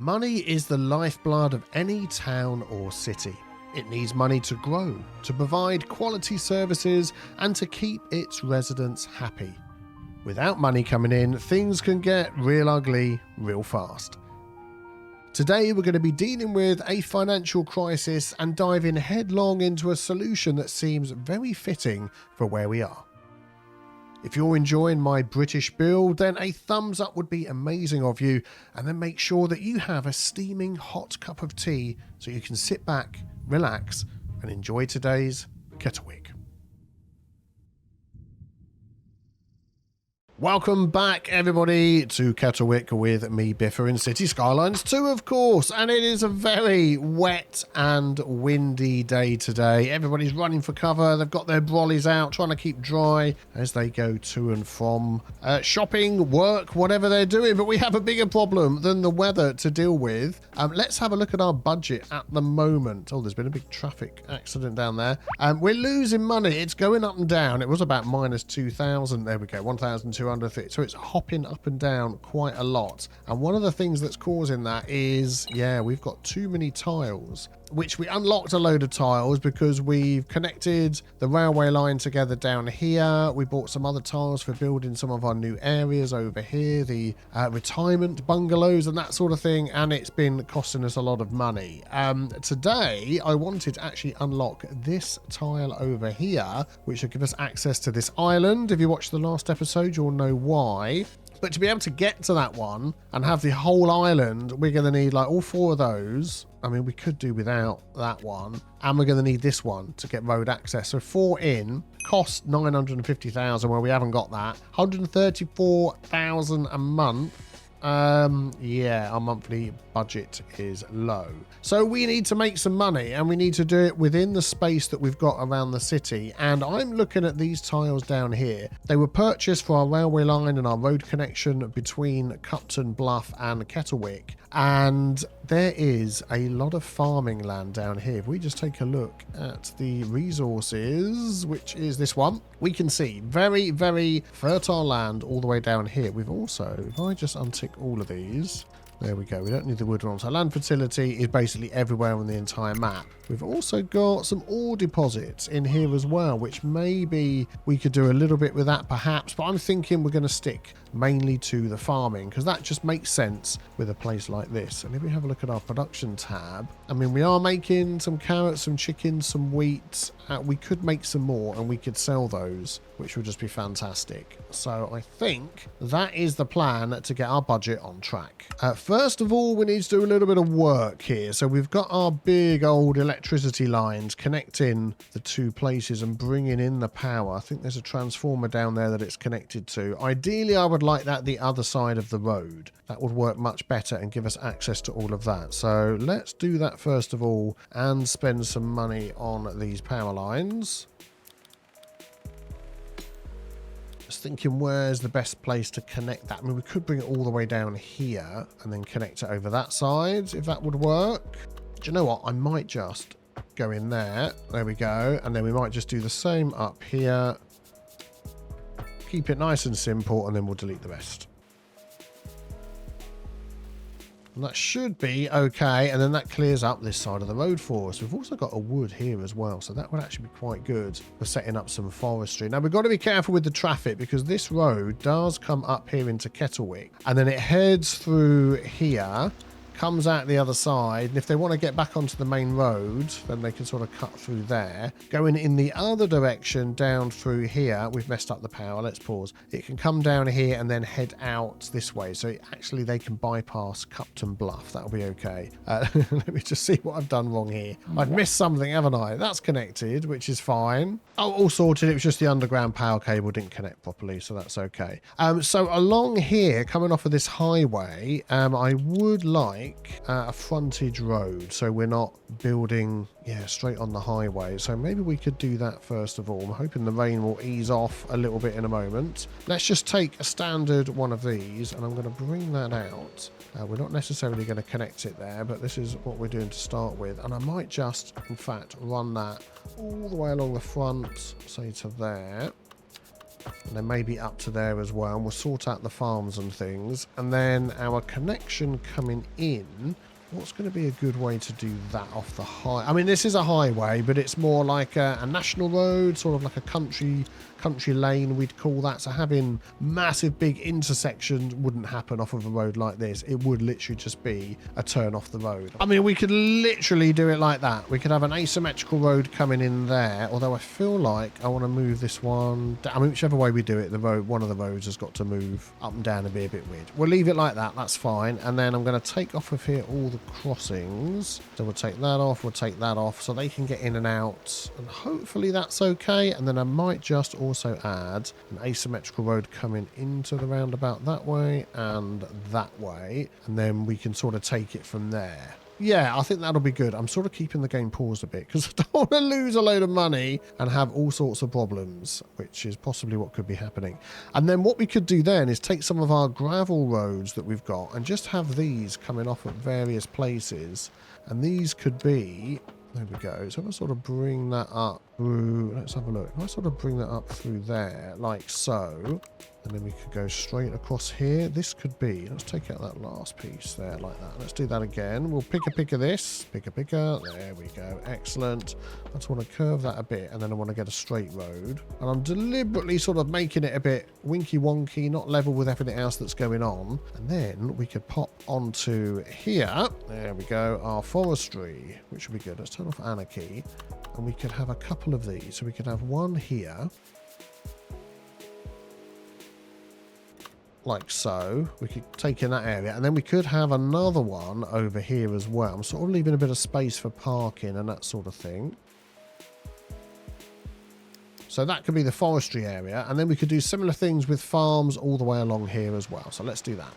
Money is the lifeblood of any town or city. It needs money to grow, to provide quality services, and to keep its residents happy. Without money coming in, things can get real ugly real fast. Today we're going to be dealing with a financial crisis and diving headlong into a solution that seems very fitting for where we are. If you're enjoying my British build, then a thumbs up would be amazing of you, and then make sure that you have a steaming hot cup of tea so you can sit back, relax, and enjoy today's Kettlewick. Welcome back, everybody, to Kettlewick with me, Biffa, in City Skylines 2, of course. And it is a very wet and windy day today. Everybody's running for cover. They've got their brollies out, trying to keep dry as they go to and from shopping, work, whatever they're doing. But we have a bigger problem than the weather to deal with. Let's have a look at our budget at the moment. Oh, there's been a big traffic accident down there. We're losing money. It's going up and down. It was about minus 2,000. There we go, 1,200. So it's hopping up and down quite a lot. And one of the things that's causing that is, we've got too many tiles, which we unlocked a load of tiles because we've connected the railway line together down here. We bought some other tiles for building some of our new areas over here, the retirement bungalows and that sort of thing. And it's been costing us a lot of money. Today, I wanted to actually unlock this tile over here, which will give us access to this island. If you watched the last episode, you'll know why. But to be able to get to that one and have the whole island, we're going to need like all four of those. I mean, we could do without that one. And we're going to need this one to get road access. So 4 in, cost 950,000, where we haven't got that. 134,000 a month. Our monthly budget is low. So we need to make some money, and we need to do it within the space that we've got around the city. And I'm looking at these tiles down here. They were purchased for our railway line and our road connection between Cupton Bluff and Kettlewick. And there is a lot of farming land down here. If we just take a look at the resources, which is this one, we can see very, very fertile land all the way down here. We've also, if I just untick all of these, there we go. We don't need the wood ones. So land fertility is basically everywhere on the entire map. We've also got some ore deposits in here as well, which maybe we could do a little bit with that perhaps. But I'm thinking we're going to stick mainly to the farming because that just makes sense with a place like this. And if we have a look at our production tab, I mean, we are making some carrots, some chickens, some wheat. We could make some more and we could sell those, which would just be fantastic. So I think that is the plan to get our budget on track. First of all, we need to do a little bit of work here. So we've got our big old electricity lines connecting the two places and bringing in the power. I think there's a transformer down there that it's connected to. Ideally, I would like that the other side of the road. That would work much better and give us access to all of that. So let's do that first of all and spend some money on these power lines. Just thinking, where's the best place to connect that? I mean, we could bring it all the way down here and then connect it over that side, if that would work. Do you know what? I might just go in there. There we go. And then we might just do the same up here. Keep it nice and simple, and then we'll delete the rest. And that should be okay, and then that clears up this side of the road for us. We've also got a wood here as well, so that would actually be quite good for setting up some forestry. Now, we've got to be careful with the traffic because this road does come up here into Kettlewick, and then it heads through here, comes out the other side, and if they want to get back onto the main road, then they can sort of cut through there. Going in the other direction down through here, we've messed up the power, let's pause. It can come down here and then head out this way, so actually they can bypass Cupton Bluff. That'll be okay. Let me just see what I've done wrong here. I've missed something, haven't I? That's connected, which is fine. Oh, all sorted. It was just the underground power cable didn't connect properly, so that's okay. So along here, coming off of this highway, I would like a frontage road, so we're not building straight on the highway. So maybe we could do that first of all. I'm hoping the rain will ease off a little bit in a moment. Let's just take a standard one of these, and I'm going to bring that out. We're not necessarily going to connect it there, but this is what we're doing to start with. And I might just, in fact, run that all the way along the front, say to there. And then maybe up to there as well. And we'll sort out the farms and things. And then our connection coming in. What's going to be a good way to do that off the high? I mean, this is a highway, but it's more like a national road, sort of like a country lane, we'd call that. So having massive big intersections wouldn't happen off of a road like this. It would literally just be a turn off the road. I mean, we could literally do it like that. We could have an asymmetrical road coming in there, although I feel like I want to move this one. I mean, whichever way we do it, the road, one of the roads has got to move up and down and be a bit weird. We'll leave it like that. That's fine. And then I'm going to take off of here all the crossings. So we'll take that off. We'll take that off so they can get in and out. And hopefully that's okay. And then I might just also add an asymmetrical road coming into the roundabout that way and that way, and then we can sort of take it from there. Yeah, I think that'll be good. I'm sort of keeping the game paused a bit because I don't want to lose a load of money and have all sorts of problems, which is possibly what could be happening. And then what we could do then is take some of our gravel roads that we've got and just have these coming off at various places, and these could be... There we go. So if I sort of bring that up through, let's have a look. If I sort of bring that up through there, like so, and then we could go straight across here. This could be, let's take out that last piece there like that. Let's do that again. We'll pick of this, picker. There we go. Excellent. I just want to curve that a bit, and then I want to get a straight road. And I'm deliberately sort of making it a bit winky wonky, not level with everything else that's going on. And then we could pop onto here. There we go. Our forestry, which would be good. Let's turn off anarchy. And we could have a couple of these. So we could have one here. Like so. We could take in that area, and then we could have another one over here as well. I'm sort of leaving a bit of space for parking and that sort of thing. So that could be the forestry area, and then we could do similar things with farms all the way along here as well. So let's do that.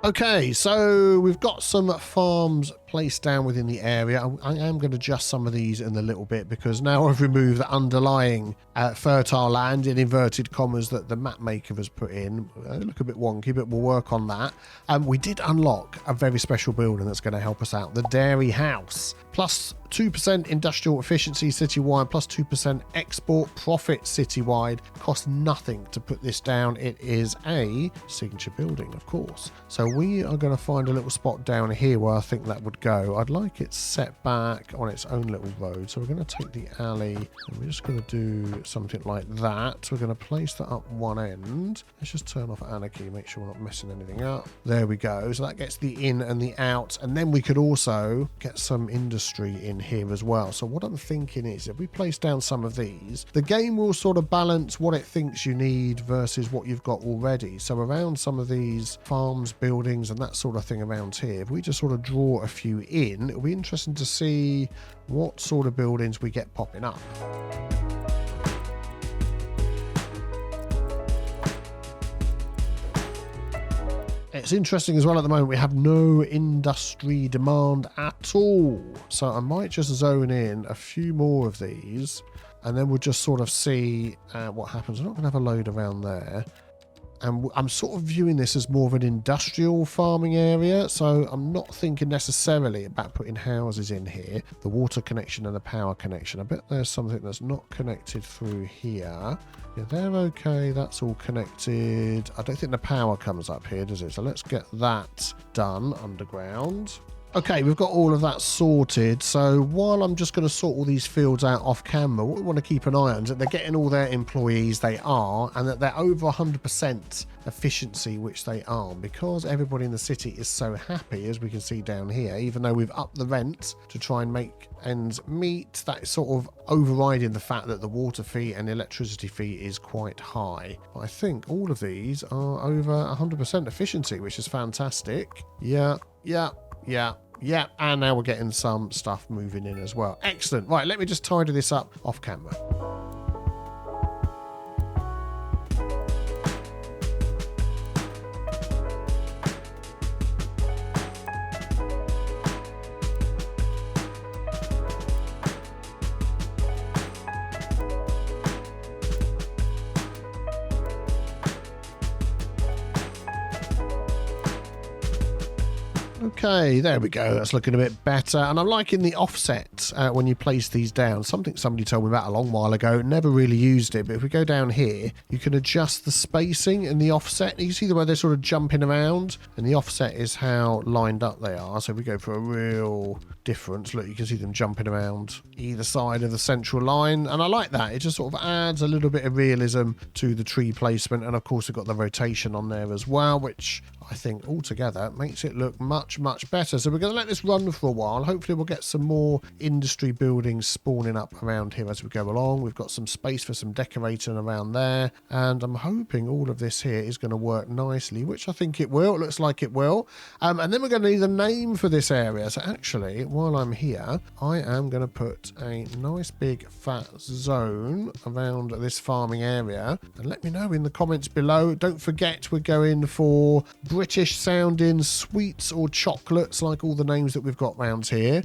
Okay, so we've got some farms placed down within the area. I am going to adjust some of these in a little bit because now I've removed the underlying fertile land in inverted commas that the map maker has put in. They look a bit wonky, but we'll work on that. We did unlock a very special building that's going to help us out, the dairy house. Plus 2% industrial efficiency citywide, plus 2% export profit citywide. Costs nothing to put this down. It is a signature building, of course. So we are going to find a little spot down here where I think that would go. I'd like it set back on its own little road. So we're going to take the alley and we're just going to do something like that. We're going to place that up one end. Let's just turn off anarchy, make sure we're not messing anything up. There we go. So that gets the in and the out. And then we could also get some industry in here as well. So what I'm thinking is if we place down some of these, the game will sort of balance what it thinks you need versus what you've got already. So around some of these farms, buildings and that sort of thing around here, if we just sort of draw a few in, it'll be interesting to see what sort of buildings we get popping up. It's interesting as well at the moment we have no industry demand at all, so I might just zone in a few more of these and then we'll just sort of see what happens. I'm not going to have a load around there, and I'm sort of viewing this as more of an industrial farming area, so I'm not thinking necessarily about putting houses in here. The water connection and the power connection, I bet there's something that's not connected through here. Yeah, they're okay, that's all connected. I don't think the power comes up here, does it? So let's get that done underground. Okay, we've got all of that sorted. So while I'm just going to sort all these fields out off camera, what we want to keep an eye on is that they're getting all their employees, they are, and that they're over 100% efficiency, which they are, because everybody in the city is so happy, as we can see down here. Even though we've upped the rent to try and make ends meet, that is sort of overriding the fact that the water fee and the electricity fee is quite high. But I think all of these are over 100% efficiency, which is fantastic. Yeah. And now we're getting some stuff moving in as well. Excellent. Right, let me just tidy this up off camera. Okay, there we go. That's looking a bit better. And I'm liking the offset when you place these down. Something somebody told me about a long while ago. Never really used it. But if we go down here, you can adjust the spacing in the offset. You see the way they're sort of jumping around. And the offset is how lined up they are. So if we go for a real difference, look, you can see them jumping around either side of the central line. And I like that. It just sort of adds a little bit of realism to the tree placement. And of course, we've got the rotation on there as well, which I think altogether makes it look much better. So we're going to let this run for a while. Hopefully we'll get some more industry buildings spawning up around here as we go along. We've got some space for some decorating around there, and I'm hoping all of this here is going to work nicely, which I think it will. It looks like it will. And then we're going to need a name for this area. So actually, while I'm here, I am going to put a nice big fat zone around this farming area, and let me know in the comments below. Don't forget, we're going for British sounding sweets or chocolates, like all the names that we've got round here.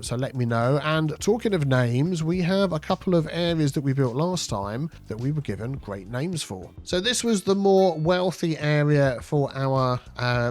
So let me know. And talking of names, we have a couple of areas that we built last time that we were given great names for. So this was the more wealthy area for our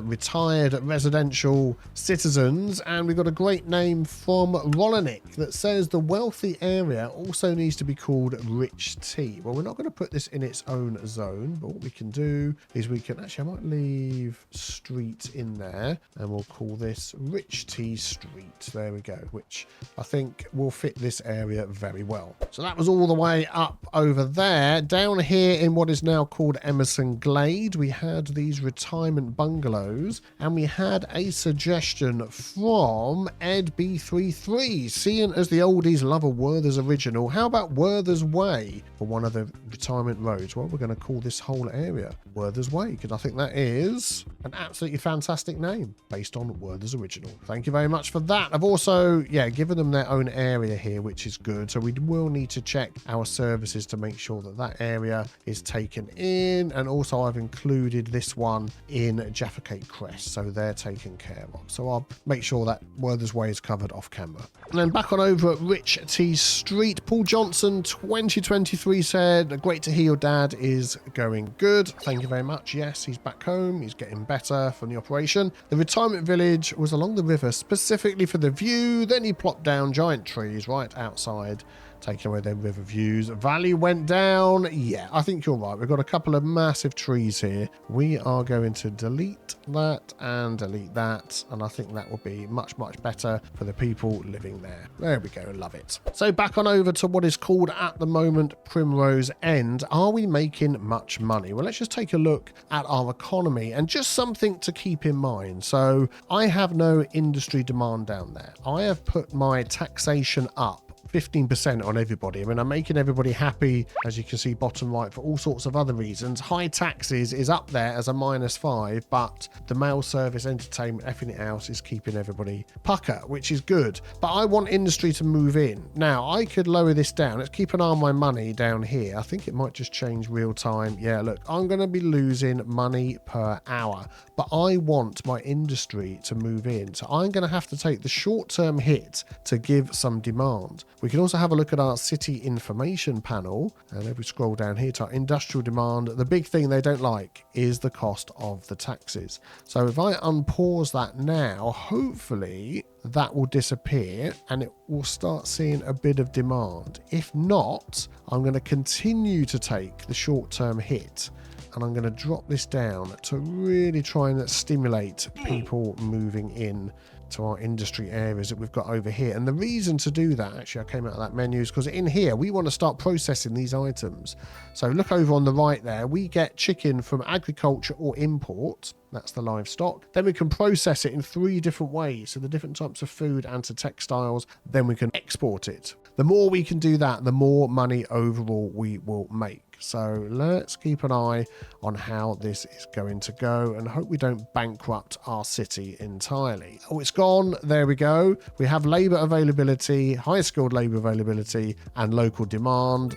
retired residential citizens, and we got a great name from Rolinick that says the wealthy area also needs to be called Rich Tea. Well, we're not going to put this in its own zone, but what we can do is we can actually, I might leave street in there, and we'll call this Rich Tea Street. There we go, which I think will fit this area very well. So that was all the way up over there. Down here in what is now called Emerson Glade, we had these retirement bungalows, and we had a suggestion from Ed B33, seeing as the oldies love a Werther's original. How about Werther's Way for one of the retirement roads? Well, we're going to call this whole area Werther's Way, because I think that is an absolutely fantastic name based on Werther's original. Thank you very much for that. I've also, given them their own area here, which is good. So we will need to check our services to make sure that that area is taken in. And also I've included this one in Jaffa Cake Crest, so they're taken care of. So I'll make sure that Werther's Way is covered off camera. And then back on over at Rich T Street, Paul Johnson 2023 said, great to hear your dad is going good. Thank you very much. Yes, he's back home. He's getting better from the operation. The retirement village was along the river specifically for the view. Then he plopped down giant trees right outside, taking away their river views. Value went down. Yeah, I think you're right. We've got a couple of massive trees here. We are going to delete that and delete that. And I think that will be much better for the people living there. There we go. Love it. So back on over to what is called at the moment Primrose End. Are we making much money? Well, let's just take a look at our economy and just something to keep in mind. So I have no industry demand down there. I have put my taxation up 15% on everybody. I mean, I'm making everybody happy, as you can see bottom right, for all sorts of other reasons. High taxes is up there as a -5, but the mail service, entertainment, everything else is keeping everybody pucker, which is good. But I want industry to move in. Now, I could lower this down. Let's keep an eye on my money down here. I think it might just change real time. Yeah, look, I'm going to be losing money per hour, but I want my industry to move in. So I'm going to have to take the short-term hit to give some demand. We can also have a look at our city information panel, and if we scroll down here to our industrial demand, the big thing they don't like is the cost of the taxes. So if I unpause that now, hopefully that will disappear and it will start seeing a bit of demand. If not, I'm going to continue to take the short-term hit and I'm going to drop this down to really try and stimulate people moving in to our industry areas that we've got over here. And the reason to do that, actually, I came out of that menu, is because in here we want to start processing these items. So look over on the right there, we get chicken from agriculture or import. That's the livestock. Then we can process it in 3 different ways. So the different types of food and to textiles. Then we can export it. The more we can do that, the more money overall we will make. So let's keep an eye on how this is going to go and hope we don't bankrupt our city entirely. Oh, it's gone. There we go. We have labour availability, high skilled labour availability and local demand.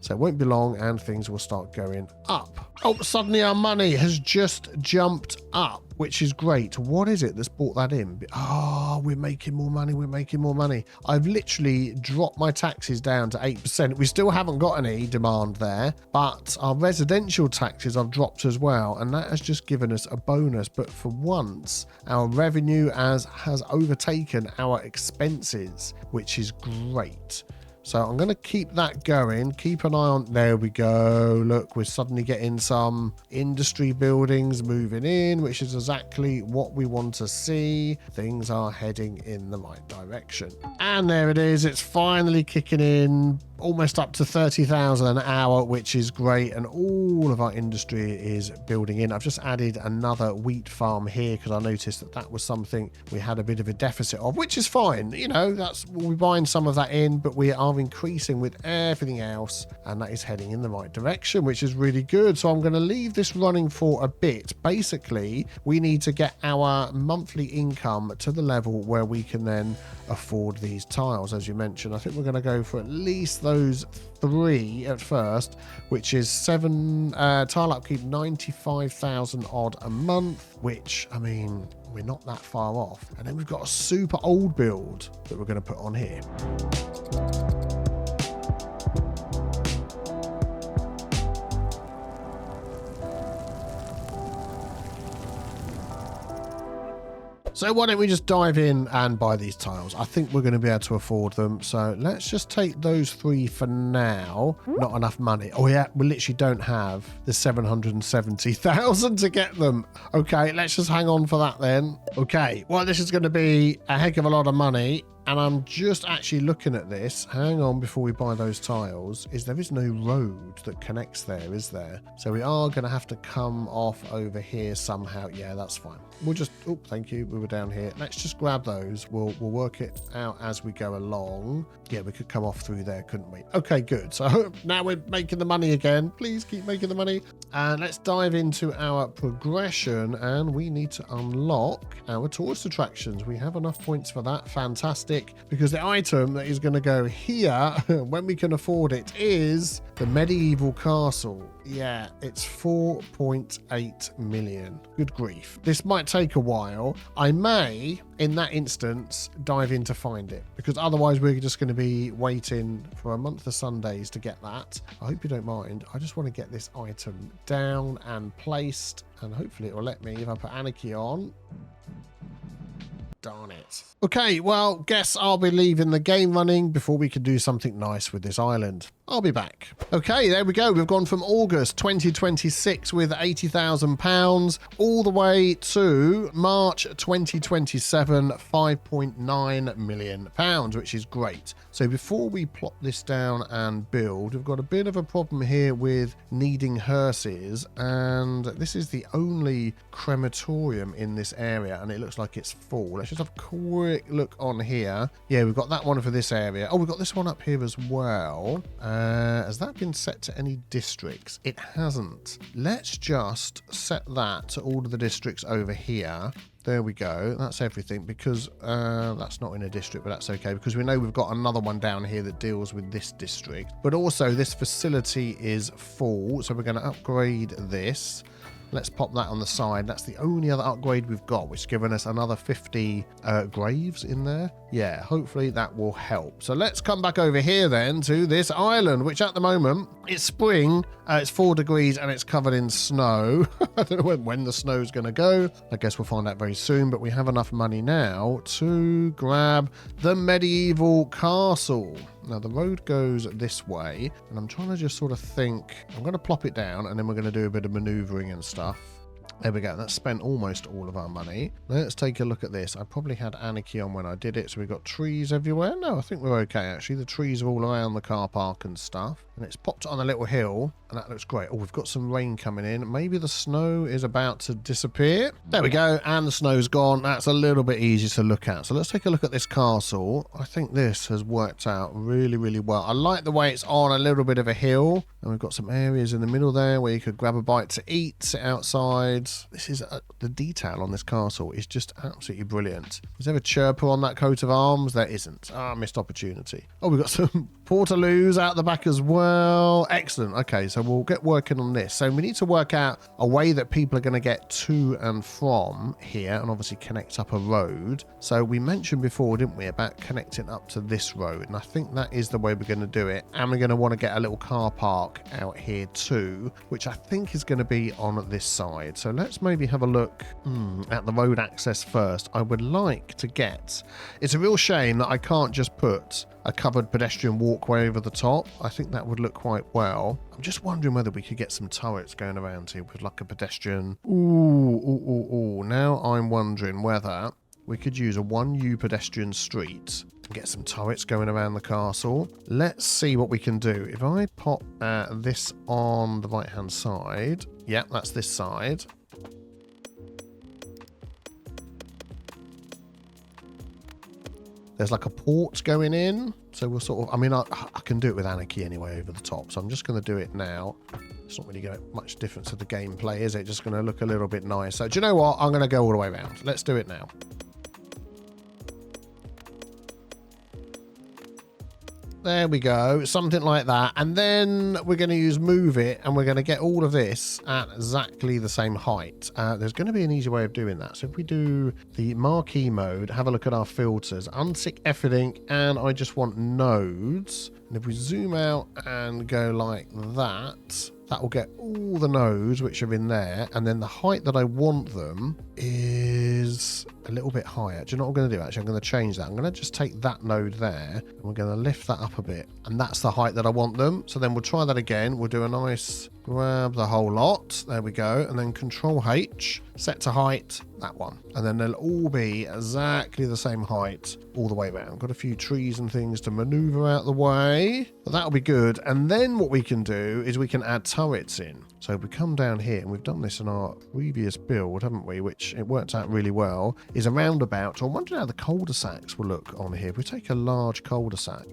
So it won't be long and things will start going up. Oh, suddenly our money has just jumped up, which is great. What is it that's brought that in? Oh, we're making more money. We're making more money. I've literally dropped my taxes down to 8%. We still haven't got any demand there, but our residential taxes have dropped as well. And that has just given us a bonus. But for once, our revenue has overtaken our expenses, which is great. So I'm going to keep that going. Keep an eye on... There we go. Look, we're suddenly getting some industry buildings moving in, which is exactly what we want to see. Things are heading in the right direction. And there it is. It's finally kicking in. Almost up to 30,000 an hour, which is great. And all of our industry is building in. I've just added another wheat farm here because I noticed that that was something we had a bit of a deficit of, which is fine. You know, we're buying some of that in, but we are increasing with everything else. And that is heading in the right direction, which is really good. So I'm going to leave this running for a bit. Basically, we need to get our monthly income to the level where we can then afford these tiles, as you mentioned. I think we're going to go for at least those 3 at first, which is 7 tile upkeep, 95,000 odd a month, which, I mean, we're not that far off. And then we've got a super old build that we're going to put on here. So why don't we just dive in and buy these tiles? I think we're going to be able to afford them. So let's just take those 3 for now. Not enough money. Oh yeah, we literally don't have the 770,000 to get them. Okay, let's just hang on for that then. Okay, well, this is going to be a heck of a lot of money. And I'm just actually looking at this. Hang on before we buy those tiles. There is no road that connects there, is there? So we are going to have to come off over here somehow. Yeah, that's fine. We'll just... Oh, thank you. We were down here. Let's just grab those. We'll work it out as we go along. Yeah, we could come off through there, couldn't we? Okay, good. So now we're making the money again. Please keep making the money. And let's dive into our progression. And we need to unlock our tourist attractions. We have enough points for that. Fantastic. Because the item that is going to go here, when we can afford it, is the medieval castle. Yeah, it's 4.8 million. Good grief. This might take a while. I may, in that instance, dive in to find it, because otherwise we're just going to be waiting for a month of Sundays to get that. I hope you don't mind. I just want to get this item down and placed, and hopefully it will let me if I put Anarchy on. Darn it. Okay, well, guess I'll be leaving the game running before we can do something nice with this island. I'll be back. Okay, there we go. We've gone from August 2026 with £80,000 all the way to March 2027, £5.9 million, which is great. So before we plop this down and build, we've got a bit of a problem here with needing hearses, and this is the only crematorium in this area, and it looks like it's full. Let's just have a quick look on here. Yeah, we've got that one for this area. Oh, we've got this one up here as well. Has that been set to any districts? It hasn't. Let's just set that to all of the districts over here. There we go. That's everything, because that's not in a district, but that's okay, because we know we've got another one down here that deals with this district. But also this facility is full, so we're going to upgrade this. Let's pop that on the side. That's the only other upgrade we've got, which has given us another 50 graves in there. Yeah, hopefully that will help. So let's come back over here then to this island, which at the moment, it's spring, it's 4 degrees and it's covered in snow. I don't know when the snow's going to go. I guess we'll find out very soon, but we have enough money now to grab the medieval castle. Now the road goes this way, and I'm trying to just sort of think, I'm going to plop it down and then we're going to do a bit of maneuvering and stuff. There we go. That's spent almost all of our money. Let's take a look at this. I probably had Anarchy on when I did it, so we've got trees everywhere. No, I think we're okay, actually. The trees are all around the car park and stuff. And it's popped on a little hill, and that looks great. Oh, we've got some rain coming in. Maybe the snow is about to disappear. There we go, and the snow's gone. That's a little bit easier to look at. So let's take a look at this castle. I think this has worked out really, really well. I like the way it's on a little bit of a hill, and we've got some areas in the middle there where you could grab a bite to eat, sit outside. This is the detail on this castle is just absolutely brilliant. Is there a chirper on that coat of arms? There isn't. Ah, missed opportunity. Oh, we've got some portaloos out the back as well. Excellent. Okay, so we'll get working on this. So we need to work out a way that people are going to get to and from here, and obviously connect up a road. So we mentioned before, didn't we, about connecting up to this road, and I think that is the way we're going to do it. And we're going to want to get a little car park out here too, which I think is going to be on this side. So let's maybe have a look at the road access first. I would like to get... It's a real shame that I can't just put a covered pedestrian walkway over the top. I think that would look quite well. I'm just wondering whether we could get some turrets going around here with like a pedestrian. Ooh. Now I'm wondering whether we could use a 1U pedestrian street and get some turrets going around the castle. Let's see what we can do. If I pop this on the right hand side. Yeah, that's this side. There's like a port going in. So we'll sort of, I mean, I can do it with Anarchy anyway over the top. So I'm just going to do it now. It's not really going to make much difference to the gameplay, is it? Just going to look a little bit nice. So do you know what? I'm going to go all the way around. Let's do it now. There we go, something like that. And then we're going to use move it, and we're going to get all of this at exactly the same height. There's going to be an easy way of doing that. So if we do the marquee mode, have a look at our filters, untick everything, and I just want nodes. And if we zoom out and go like that, that will get all the nodes which are in there. And then the height that I want them is a little bit higher. Do you know what I'm going to do? Actually, I'm going to change that. I'm going to just take that node there, and we're going to lift that up a bit. And that's the height that I want them. So then we'll try that again. We'll do a nice grab the whole lot. There we go. And then Control H, set to height, that one. And then they'll all be exactly the same height all the way around. Got a few trees and things to maneuver out the way, but that'll be good. And then what we can do is we can add turrets in. So if we come down here, and we've done this in our previous build, haven't we, which it worked out really well, is a roundabout. I wonder how the cul-de-sacs will look on here. If we take a large cul-de-sac,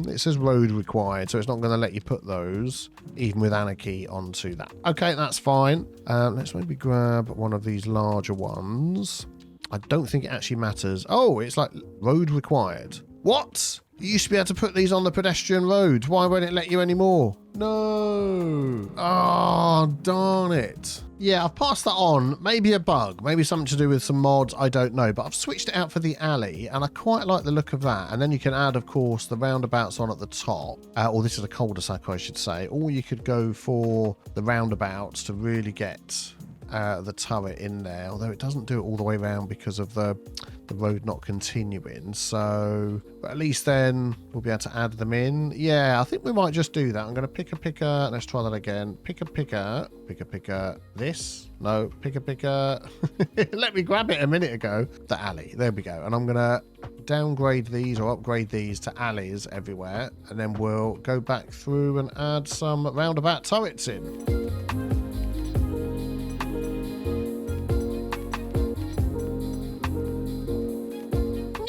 it says road required, so it's not going to let you put those, even with Anarchy, onto that. Okay, that's fine. Let's maybe grab one of these larger ones. I don't think it actually matters. Oh, it's like road required. What? You used to be able to put these on the pedestrian road. Why won't it let you anymore? No. Oh, darn it. Yeah, I've passed that on. Maybe a bug. Maybe something to do with some mods. I don't know. But I've switched it out for the alley, and I quite like the look of that. And then you can add, of course, the roundabouts on at the top. Or this is a cul-de-sac, I should say. Or you could go for the roundabouts to really get the turret in there. Although it doesn't do it all the way around because of the road not continuing. So, but at least then we'll be able to add them in. Yeah, I think we might just do that. I'm going to pick a picker. Let's try that again. Pick a picker. This. No, pick a picker. Let me grab it a minute ago. The alley. There we go. And I'm going to downgrade these or upgrade these to alleys everywhere. And then we'll go back through and add some roundabout turrets in.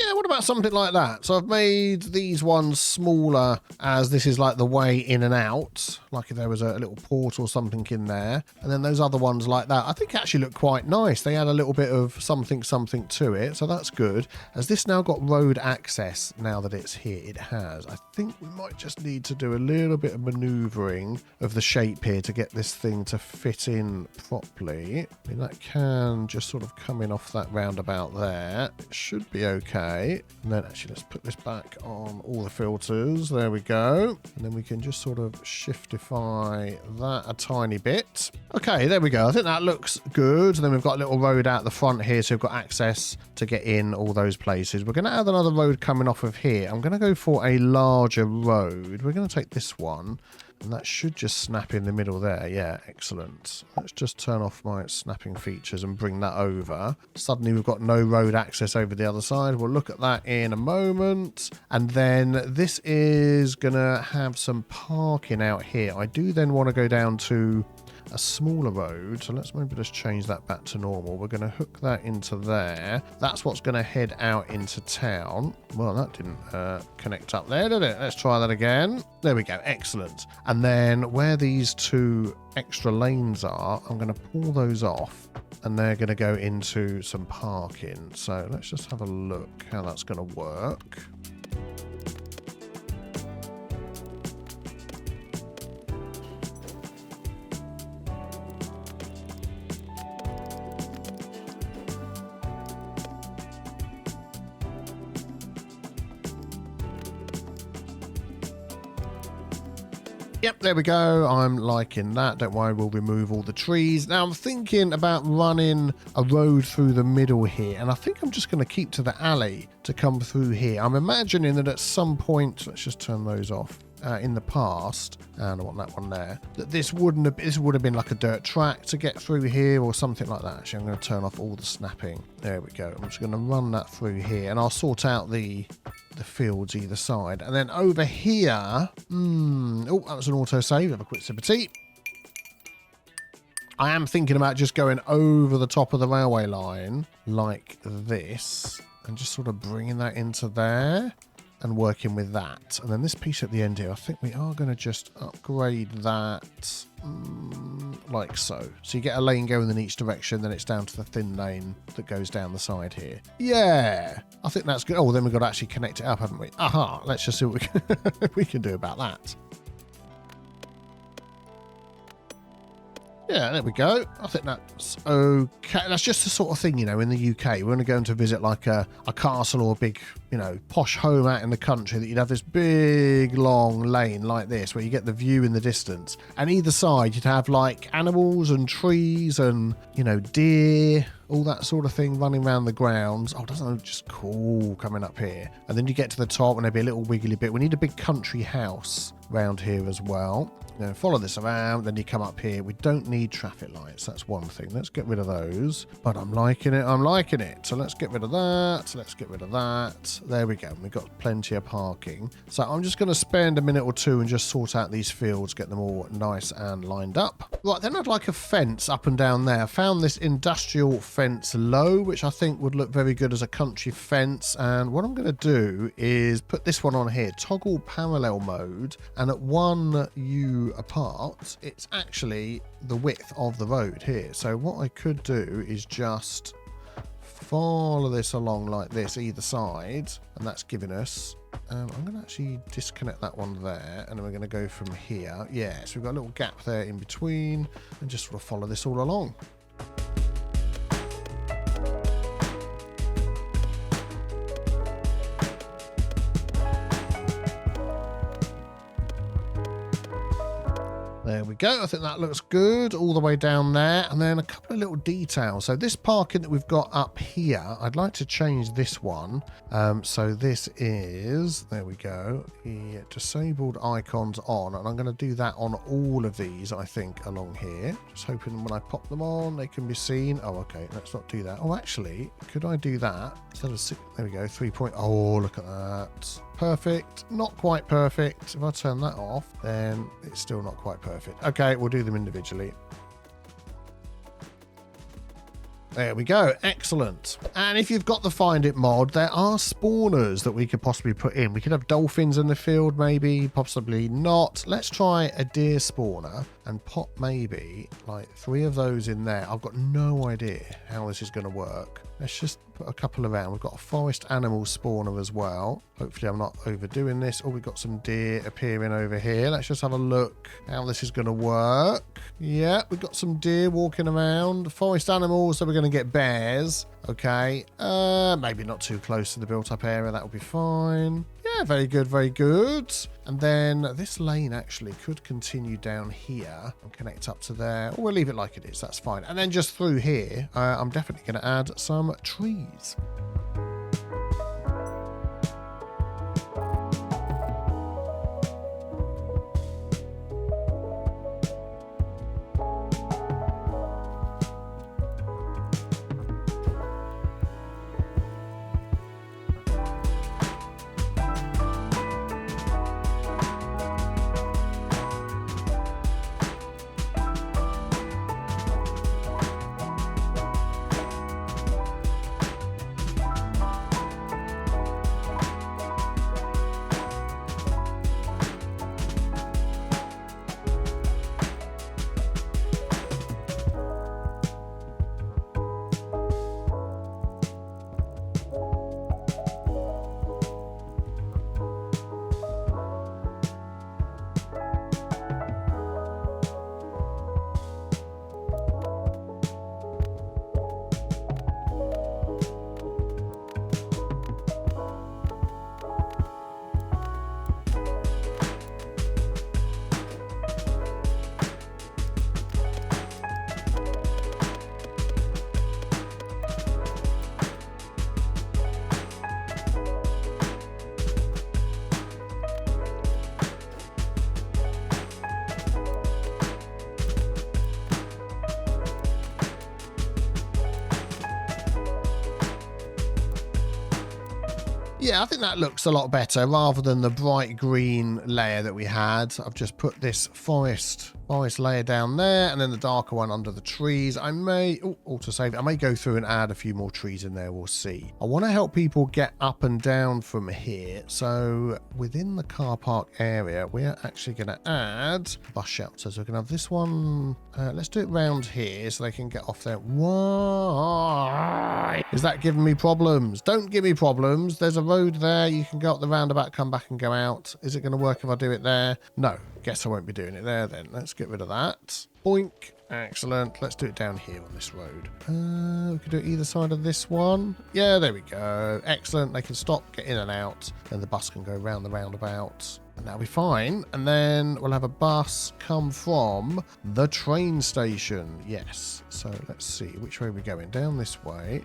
Yeah, what about something like that? So I've made these ones smaller as this is like the way in and out, like if there was a little port or something in there. And then those other ones like that, I think actually look quite nice. They add a little bit of something to it, so that's good. Has this now got road access now that it's here? It has. I think we might just need to do a little bit of manoeuvring of the shape here to get this thing to fit in properly. I mean, that can just sort of come in off that roundabout there. It should be okay. And then actually let's put this back on all the filters. There we go. And then we can just sort of shiftify that a tiny bit. Okay, there we go. I think that looks good. And then we've got a little road out the front here, so we've got access to get in all those places. We're going to add another road coming off of here. I'm going to go for a larger road. We're going to take this one. And that should just snap in the middle there. Yeah, excellent. Let's just turn off my snapping features and bring that over. Suddenly we've got no road access over the other side. We'll look at that in a moment. And then this is going to have some parking out here. I do then want to go down to a smaller road, so let's maybe just change that back to normal. We're going to hook that into there. That's what's going to head out into town. Well, that didn't connect up there, did it? Let's try that again. There we go. Excellent. And then where these two extra lanes are, I'm going to pull those off and they're going to go into some parking. So let's just have a look how that's going to work. Yep, there we go. I'm liking that. Don't worry, we'll remove all the trees. Now, I'm thinking about running a road through the middle here, and I think I'm just going to keep to the alley to come through here. I'm imagining that at some point, let's just turn those off, in the past, and I want that one there, that this would have been like a dirt track to get through here or something like that. Actually, I'm going to turn off all the snapping. There we go. I'm just going to run that through here, and I'll sort out the fields either side. And then over here, oh, that was an autosave. Have a quick sip of tea. I am thinking about just going over the top of the railway line like this and just sort of bringing that into there and working with that. And then this piece at the end here, I think we are going to just upgrade that like so. So you get a lane going in each direction, then it's down to the thin lane that goes down the side here. Yeah, I think that's good. Oh, then we've got to actually connect it up, haven't we? Aha, let's just see what we can do about that. Yeah, there we go. I think that's okay. That's just the sort of thing, you know, in the UK. We're going to go to visit like a castle or a big, you know, posh home out in the country that you'd have this big, long lane like this where you get the view in the distance. And either side, you'd have like animals and trees and, you know, deer, all that sort of thing running around the grounds. Oh, doesn't that look just cool coming up here? And then you get to the top and there'll be a little wiggly bit. We need a big country house around here as well. Now follow this around, then you come up here. We don't need traffic lights. That's one thing. Let's get rid of those. But I'm liking it. I'm liking it. So let's get rid of that. Let's get rid of that. There we go. We've got plenty of parking. So I'm just going to spend a minute or two and just sort out these fields, get them all nice and lined up. Right, then I'd like a fence up and down there. I found this industrial fence low, which I think would look very good as a country fence. And what I'm going to do is put this one on here, toggle parallel mode. And at 1U apart, it's actually the width of the road here. So what I could do is just follow this along like this either side, and that's giving us I'm going to actually disconnect that one there, and then we're going to go from here. Yeah, so we've got a little gap there in between, and just sort of follow this all along. There we go. I think that looks good all the way down there. And then a couple of little details. So this parking that we've got up here, I'd like to change this one. So this is, there we go, the disabled icons on. And I'm going to do that on all of these, I think, along here. Just hoping when I pop them on, they can be seen. Oh, okay. Let's not do that. Oh, actually, could I do that? Instead of 6, there we go, 3 point. Oh, look at that. Perfect. Not quite perfect. If I turn that off, then it's still not quite perfect. Okay, we'll do them individually. There we go. Excellent. And if you've got the Find It mod, there are spawners that we could possibly put in. We could have dolphins in the field, maybe, possibly not. Let's try a deer spawner and pop maybe like 3 of those in there. I've got no idea how this is going to work. Let's just put a couple around. We've got a forest animal spawner as well. Hopefully I'm not overdoing this. Oh, we've got some deer appearing over here. Let's just have a look how this is going to work. Yeah, we've got some deer walking around. Forest animals, so we're going to get bears. Okay, maybe not too close to the built-up area. That will be fine. Yeah, very good, very good. And then this lane actually could continue down here and connect up to there. Or we'll leave it like it is. That's fine. And then just through here, I'm definitely going to add some trees. Yeah, I think that looks a lot better rather than the bright green layer that we had. I've just put this forest layer down there and then the darker one under the trees. I may autosave it. I may go through and add a few more trees in there. We'll see. I want to help people get up and down from here. So within the car park area, we're actually going to add bus shelters. We're going to have this one. Let's do it round here so they can get off there. Why is that giving me problems? Don't give me problems. There's a road there. You can go up the roundabout, come back and go out. Is it going to work if I do it there? No. Guess I won't be doing it there then. Let's get rid of that. Boink. Excellent. Let's do it down here on this road. We could do it either side of this one. Yeah, there we go. Excellent. They can stop, get in and out. Then the bus can go round the roundabout. And that'll be fine. And then we'll have a bus come from the train station. Yes. So let's see. Which way are we going? Down this way.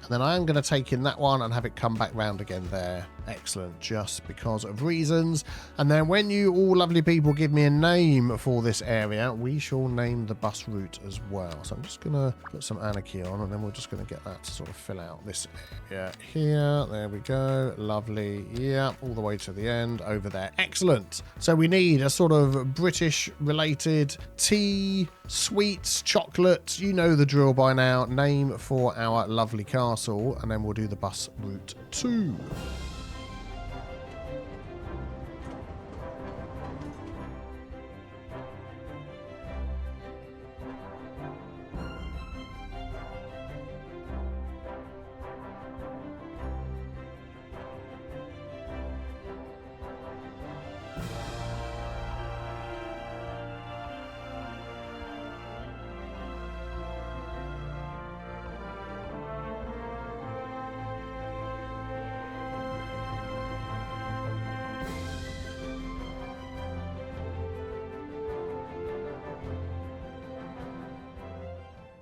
And then I am going to take in that one and have it come back round again there. Excellent, just because of reasons. And then when you all lovely people give me a name for this area, we shall name the bus route as well. So I'm just going to put some anarchy on and then we're just going to get that to sort of fill out this area here. There we go. Lovely. Yeah, all the way to the end over there. Excellent. So we need a sort of British related tea, sweets, chocolate. You know the drill by now. Name for our lovely castle. And then we'll do the bus route 2.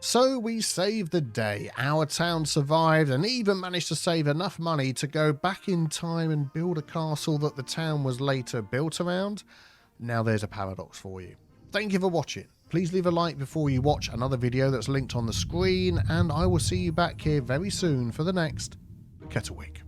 So we saved the day. Our town survived and even managed to save enough money to go back in time and build a castle that the town was later built around. Now there's a paradox for you. Thank you for watching. Please leave a like before you watch another video that's linked on the screen, and I will see you back here very soon for the next Kettlewick.